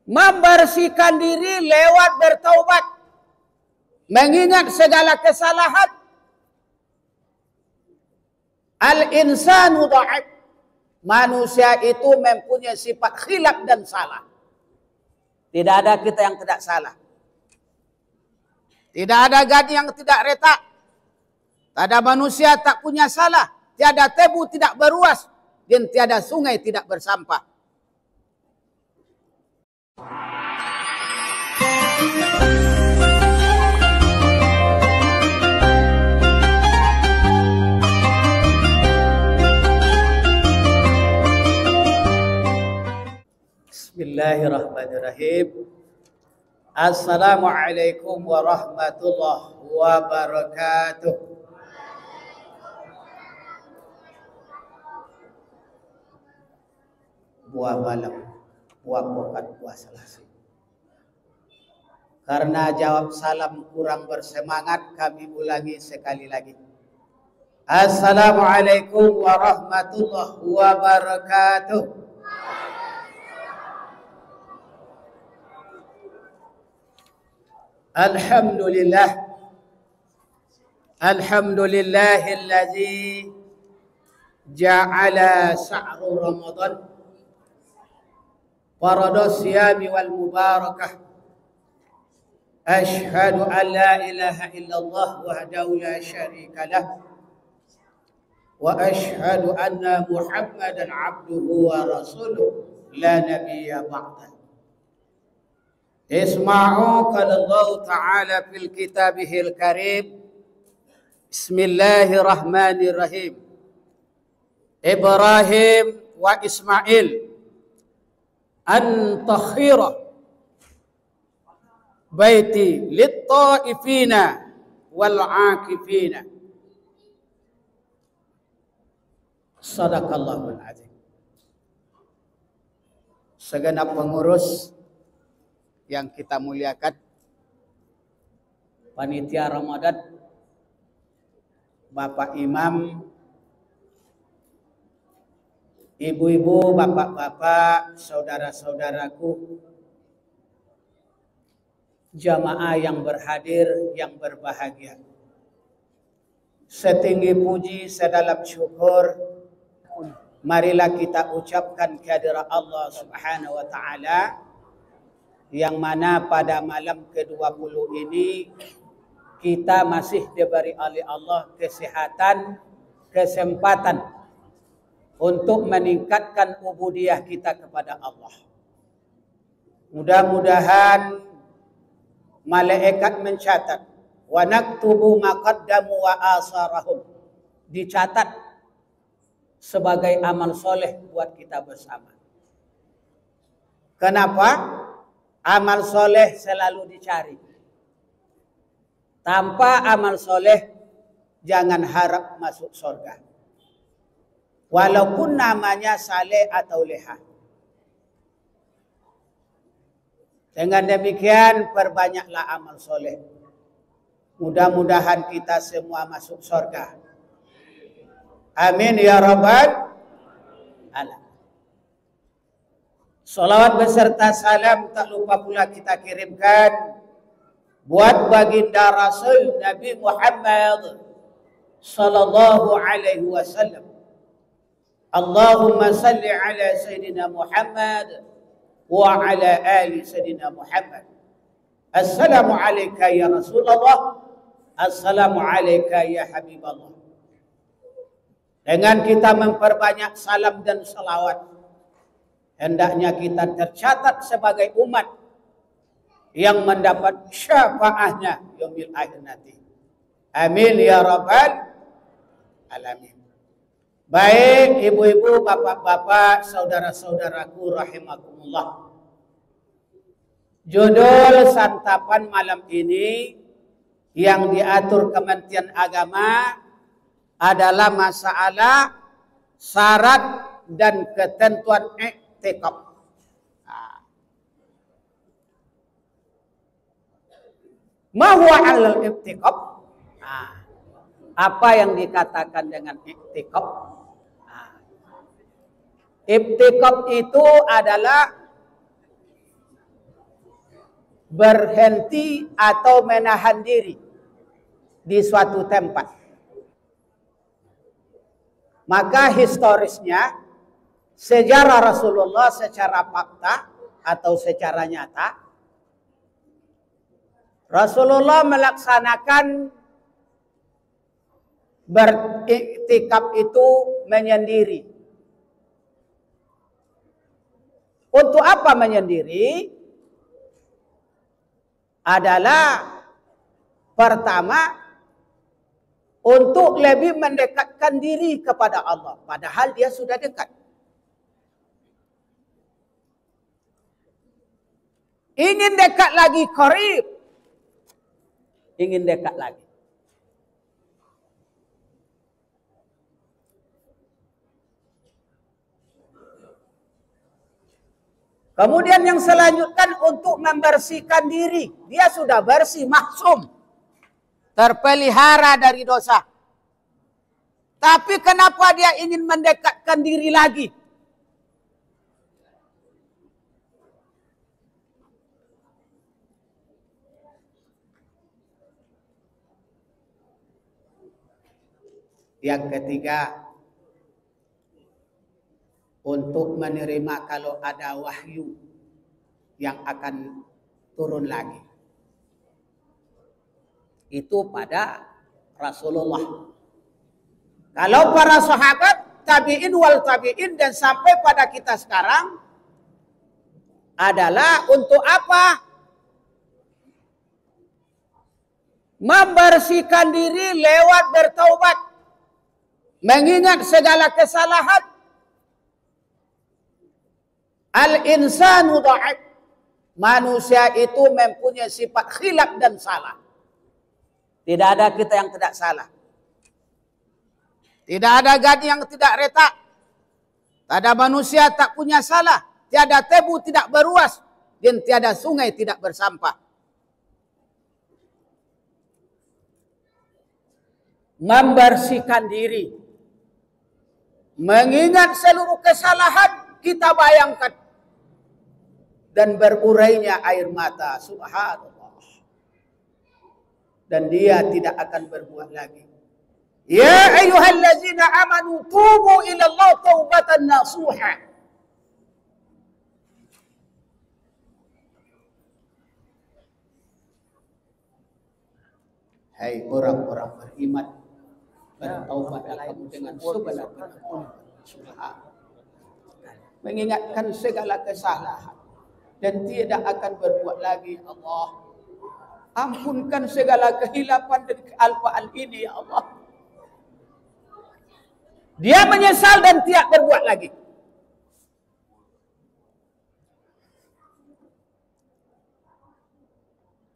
membersihkan diri lewat bertaubat, mengingat segala kesalahan. Al-insanu dha'if. Manusia itu mempunyai sifat khilaf dan salah. Tidak ada kita yang tidak salah. Tidak ada gadis yang tidak retak. Tiada manusia tak punya salah. Tiada tebu tidak beruas. Dan tiada sungai tidak bersampah. Bismillahirrahmanirrahim. Assalamualaikum warahmatullahi wabarakatuh. Buah malam, buah pokat, buah selasi. Karena jawab salam kurang bersemangat, kami ulangi sekali lagi. Assalamualaikum warahmatullahi wabarakatuh. Alhamdulillah. Alhamdulillahilladzi ja'ala sa'ru Ramadan farada siyami wal mubarakah. Ashhadu an la ilaha illallah wahdahu la syarika lah. Wa ashhadu anna Muhammadan abduhu wa rasuluh la nabiyya ba'dah. Isma'u qala Allah Ta'ala fil kitabihil karim. Bismillahirrahmanirrahim. Ibrahim wa Ismail an takhira baiti lit-ta'ifina wal-'akifina. Sadaqallahul azim. Segenap pengurus yang kita muliakan, panitia Ramadan, Bapak Imam, ibu-ibu, bapak-bapak, saudara-saudaraku, jamaah yang berhadir, yang berbahagia. Setinggi puji, sedalam syukur, marilah kita ucapkan kehadirat Allah Subhanahu wa Ta'ala, yang mana pada malam ke-20 ini kita masih diberi oleh Allah kesehatan, kesempatan untuk meningkatkan ubudiyah kita kepada Allah. Mudah-mudahan malaikat mencatat wa naktubu ma qaddamu wa asarahum, dicatat sebagai amal soleh buat kita bersama. Kenapa? Amal soleh selalu dicari. Tanpa amal soleh jangan harap masuk surga. Walaupun namanya saleh atau leha. Dengan demikian perbanyaklah amal soleh. Mudah-mudahan kita semua masuk surga. Amin ya rabbal alamin. Salawat beserta salam tak lupa pula kita kirimkan buat baginda Rasul Nabi Muhammad sallallahu alaihi wasallam. Allahumma salli ala Sayyidina Muhammad wa ala ali Sayyidina Muhammad. Assalamu alayka ya Rasulullah. Assalamu alayka ya Habiballah. Dengan kita memperbanyak salam dan salawat, hendaknya kita tercatat sebagai umat yang mendapat syafaatnya yaumil akhir nanti. Amin ya rabbal alamin. Baik ibu-ibu, bapak-bapak, saudara-saudaraku rahimakumullah. Judul santapan malam ini yang diatur Kementerian Agama adalah masalah syarat dan ketentuan i'tikaf. Ma huwa 'alal i'tikaf? Apa yang dikatakan dengan i'tikaf? I'tikaf itu adalah berhenti atau menahan diri di suatu tempat. Maka historisnya, sejarah Rasulullah secara fakta atau secara nyata, Rasulullah melaksanakan beriktikaf itu menyendiri. Untuk apa menyendiri? Adalah pertama, untuk lebih mendekatkan diri kepada Allah. Padahal dia sudah dekat. Ingin dekat lagi, qarib. Ingin dekat lagi. Kemudian yang selanjutnya untuk membersihkan diri. Dia sudah bersih, maksum. Terpelihara dari dosa. Tapi kenapa dia ingin mendekatkan diri lagi? Yang ketiga, untuk menerima kalau ada wahyu yang akan turun lagi. Itu pada Rasulullah. Kalau para sahabat, tabi'in wal tabi'in dan sampai pada kita sekarang adalah untuk apa? Membersihkan diri lewat bertaubat. Mengingat segala kesalahan. Al-insanu dha'if. Manusia itu mempunyai sifat khilaf dan salah. Tidak ada kita yang tidak salah. Tidak ada gadis yang tidak retak. Tiada manusia tak punya salah. Tiada tebu tidak beruas. Dan tiada sungai tidak bersampah. Membersihkan diri. Mengingat seluruh kesalahan kita bayangkan. Dan berurainya air mata. Subhanallah. Dan dia tidak akan berbuat lagi. Ya ayyuhallazina amanu tubu ila Allah taubatan nasuha. Hai orang-orang beriman, bertaubatlah kamu dengan subhanallah. Mengingatkan segala kesalahan. Dan tidak akan berbuat lagi. Allah, ampunkan segala kehilapan dan kealpaan ini ya Allah. Dia menyesal dan tidak berbuat lagi.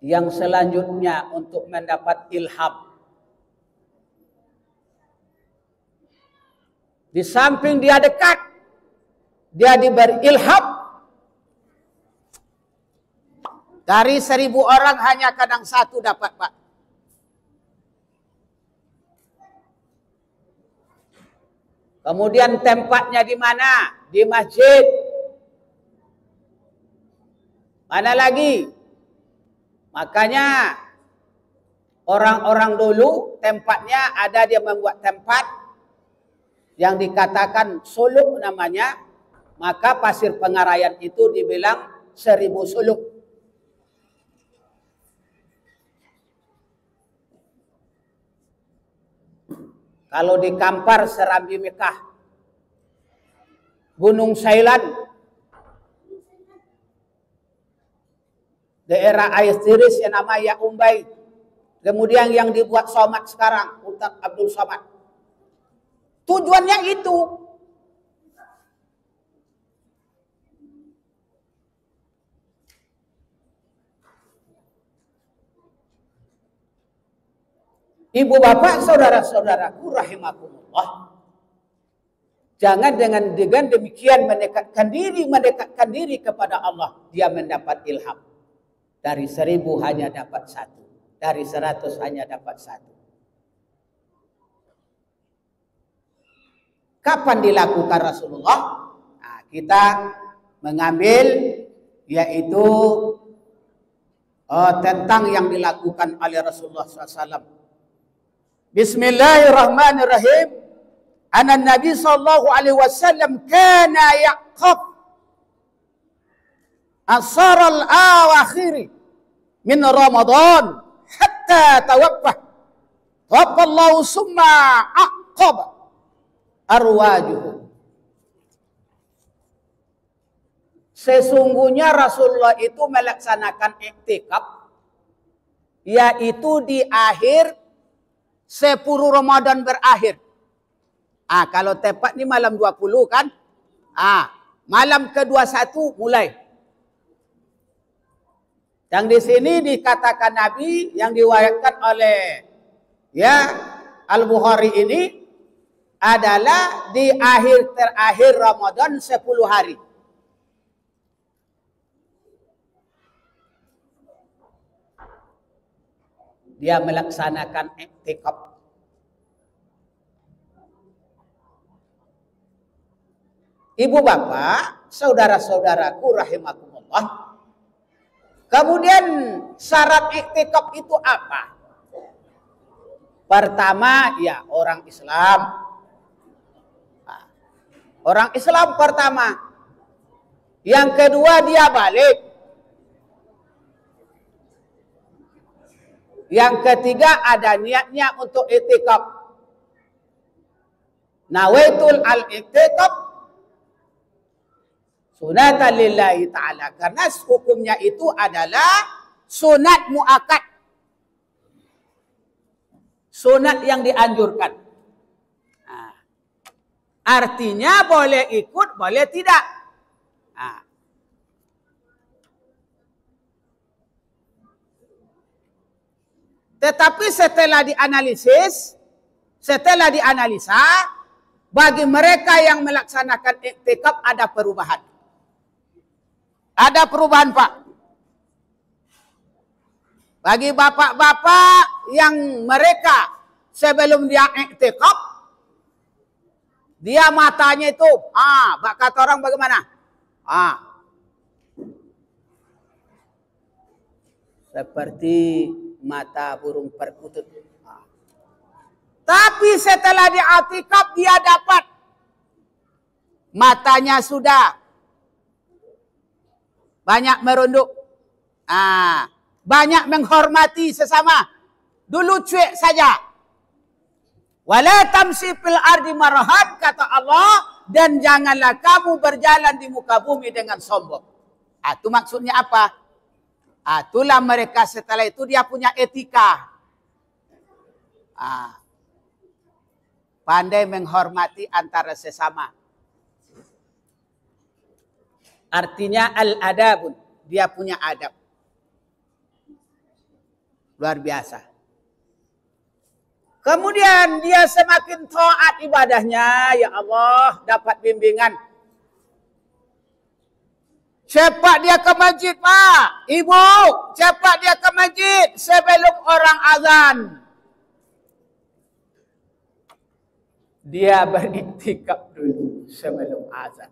Yang selanjutnya untuk mendapat ilham. Di samping dia dekat, dia diberi ilham. Dari 1000 orang hanya kadang 1 dapat, Pak. Kemudian tempatnya di mana? Di masjid. Mana lagi? Makanya orang-orang dulu tempatnya ada dia membuat tempat yang dikatakan suluk namanya. Maka pasir Pengarayan itu dibilang 1000 suluk. Kalau di Kampar Serambi Mekah, Gunung Sailan, daerah Ais Tiris yang namanya Umbai, kemudian yang dibuat Somad sekarang, Ustaz Abdul Somad. Tujuannya itu. Ibu bapak, saudara-saudaraku rahimakumullah. Jangan dengan demikian mendekatkan diri kepada Allah. Dia mendapat ilham. Dari 1000 hanya dapat 1. Dari 100 hanya dapat 1. Kapan dilakukan Rasulullah? Nah, kita mengambil yaitu tentang yang dilakukan oleh Rasulullah SAW. Bismillahirrahmanirrahim. Anna Nabi sallallahu alaihi wasallam kana yaqaf asar al-awakhir min Ramadan hatta tawaffah. Tawaffallahu summa aqab arwajuhu. Sesungguhnya Rasulullah itu melaksanakan iktikaf, yaitu di akhir 10 Ramadan berakhir. Kalau tepat ni malam 20 kan? Malam ke-21 mulai. Yang di sini dikatakan Nabi yang diriwayatkan oleh Al-Bukhari ini adalah di akhir terakhir Ramadan 10 hari. Dia melaksanakan iktikaf. Ibu bapak, saudara-saudaraku rahimakumullah. Kemudian syarat iktikaf itu apa? Pertama, ya orang Islam. Orang Islam pertama. Yang kedua dia balik. Yang ketiga ada niatnya untuk iktikaf. Nawaitul al-iktikaf sunatan lillahi ta'ala. Karena hukumnya itu adalah sunat muakkad. Sunat yang dianjurkan. Artinya boleh ikut, boleh tidak. Tetapi setelah dianalisa, bagi mereka yang melaksanakan iktikaf ada perubahan. Ada perubahan, Pak. Bagi bapak-bapak yang mereka sebelum dia iktikaf, dia matanya itu, kata orang bagaimana? Seperti mata burung perkutut. Tapi setelah diiktikaf dia dapat matanya sudah banyak merunduk, banyak menghormati sesama. Dulu cuek saja. Wala tamsi fil ardi marahan, kata Allah, dan janganlah kamu berjalan di muka bumi dengan sombong. Itu maksudnya apa? Itulah mereka setelah itu dia punya etika. Pandai menghormati antara sesama. Artinya al-adabun. Dia punya adab. Luar biasa. Kemudian dia semakin taat ibadahnya. Ya Allah, dapat bimbingan. Cepat dia ke masjid, Pak. Ibu, cepat dia ke masjid sebelum orang azan. Dia beriktikaf dulu sebelum azan.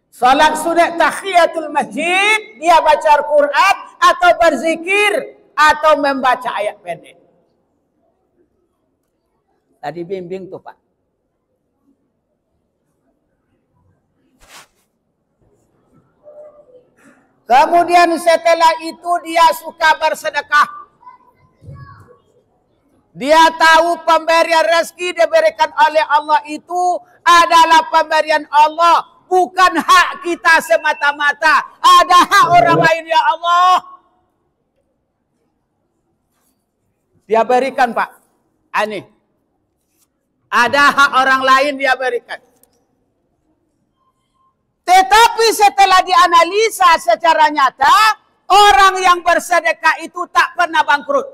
Salat sunat tahiyatul masjid, dia baca Al-Quran atau berzikir atau membaca ayat pendek. Tadi bimbing tuh, Pak. Kemudian setelah itu dia suka bersedekah. Dia tahu pemberian rezeki diberikan oleh Allah itu adalah pemberian Allah. Bukan hak kita semata-mata. Ada hak orang lain, ya Allah. Dia berikan, Pak. Aneh. Ada hak orang lain dia berikan. Tetapi setelah dianalisa secara nyata, orang yang bersedekah itu tak pernah bangkrut.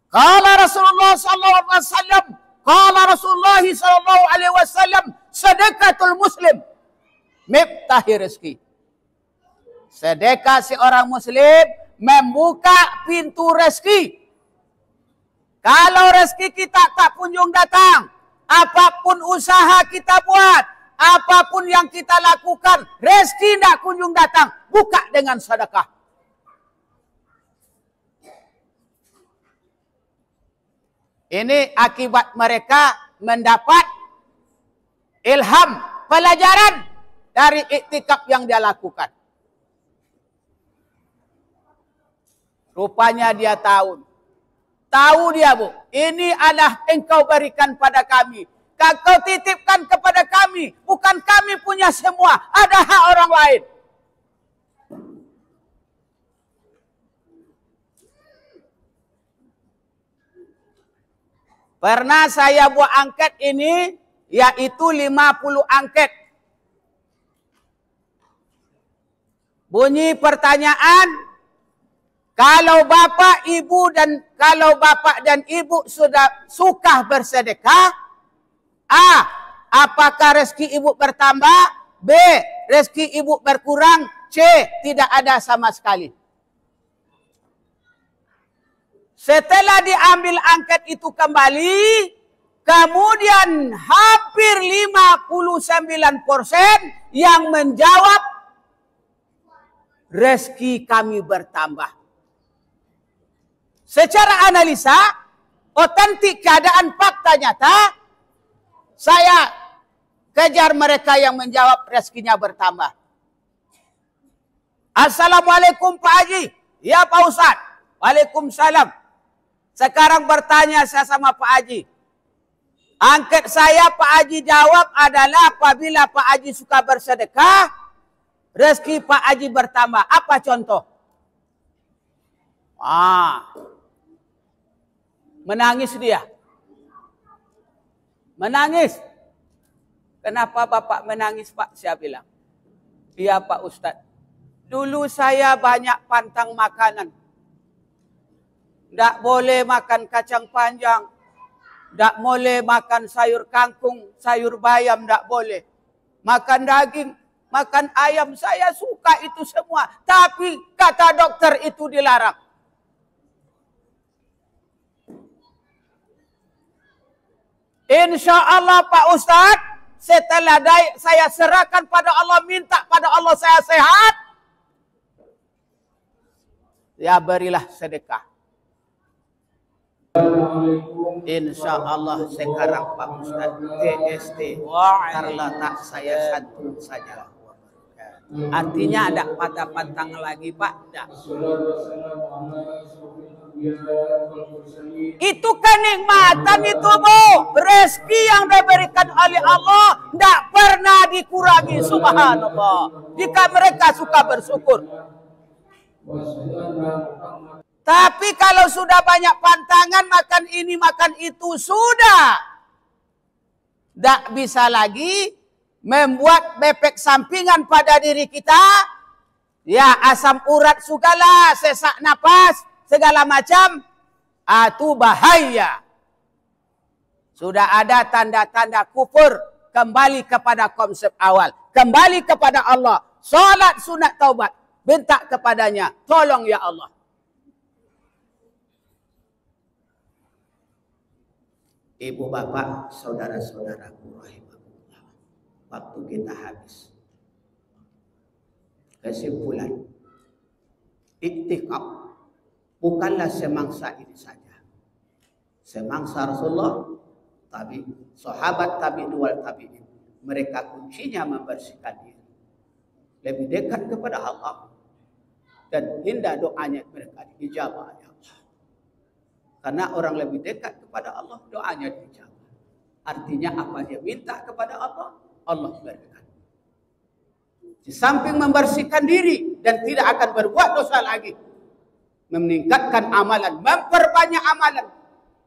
Qala Rasulullah sallallahu alaihi wasallam, qala Rasulullah sallallahu alaihi wasallam, sedekatul muslim miftahi rezeki. Sedekah seorang muslim membuka pintu rezeki. Kalau rezeki kita tak kunjung datang, apapun usaha kita buat, apapun yang kita lakukan, rezeki tidak kunjung datang, buka dengan sedekah. Ini akibat mereka mendapat ilham, pelajaran dari iktikaf yang dia lakukan. Rupanya dia tahu dia, Bu, ini adalah engkau berikan pada kami. Kau titipkan kepada kami, bukan kami punya semua, ada hak orang lain. Pernah saya buat angket ini, yaitu 50 angket. Bunyi pertanyaan, kalau bapak dan ibu sudah suka bersedekah, A, apakah rezeki ibu bertambah? B, rezeki ibu berkurang? C, tidak ada sama sekali. Setelah diambil angket itu kembali, kemudian hampir 59% yang menjawab rezeki kami bertambah. Secara analisa, otentik keadaan fakta nyata, saya kejar mereka yang menjawab rezekinya bertambah. Assalamualaikum Pak Haji. Ya Pak Ustadz. Waalaikumsalam. Sekarang bertanya saya sama Pak Haji. Angket saya Pak Haji jawab adalah apabila Pak Haji suka bersedekah, rezeki Pak Haji bertambah. Apa contoh? Menangis dia. Menangis. Kenapa Bapak menangis Pak? Saya bilang. Iya Pak Ustadz. Dulu saya banyak pantang makanan. Tidak boleh makan kacang panjang. Tidak boleh makan sayur kangkung, sayur bayam, tidak boleh. Makan daging, makan ayam, saya suka itu semua. Tapi kata dokter itu dilarang. Insya Allah Pak Ustadz, setelah saya serahkan pada Allah, minta pada Allah saya sehat, ya berilah sedekah. Insya Allah sekarang Pak Ustadz TST terletak saya santun saja. Artinya ada patah-patah lagi Pak? Tidak. Itu kenikmatan itu Bu. Rezeki yang diberikan oleh Allah tidak pernah dikurangi, subhanallah. Jika mereka suka bersyukur. Tapi kalau sudah banyak pantangan, makan ini, makan itu, sudah. Tidak bisa lagi membuat efek sampingan pada diri kita. Ya, asam urat segala, sesak napas, segala macam. Itu bahaya. Sudah ada tanda-tanda kufur. Kembali kepada konsep awal. Kembali kepada Allah. Salat sunat taubat. Minta kepadanya. Tolong ya Allah. Ibu bapak, saudara-saudaraku rahimahullah. Waktu kita habis. Kesimpulan. Iktikaf bukanlah semangsa ini saja. Semangsa Rasulullah, sahabat tabi'in wal tabi'in. Mereka kuncinya membersihkan diri. Lebih dekat kepada Allah. Dan indah doanya mereka dijabah oleh Allah. Karena orang lebih dekat kepada Allah, doanya dijabah. Artinya apa dia minta kepada Allah, Allah berikan. Di samping membersihkan diri dan tidak akan berbuat dosa lagi, meningkatkan amalan, memperbanyak amalan,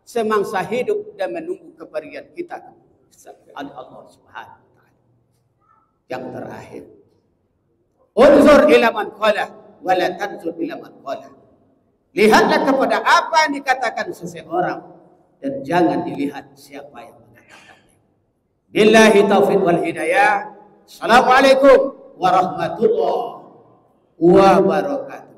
semangsa hidup dan menunggu kepergian kita oleh Allah Subhanahu wa taala. Yang terakhir, unzur ila man qala wa la tanzur ila man qala. Lihatlah kepada apa yang dikatakan seseorang dan jangan dilihat siapa yang mengatakannya. Billahi taufiq wal hidayah. Assalamualaikum warahmatullahi wabarakatuh.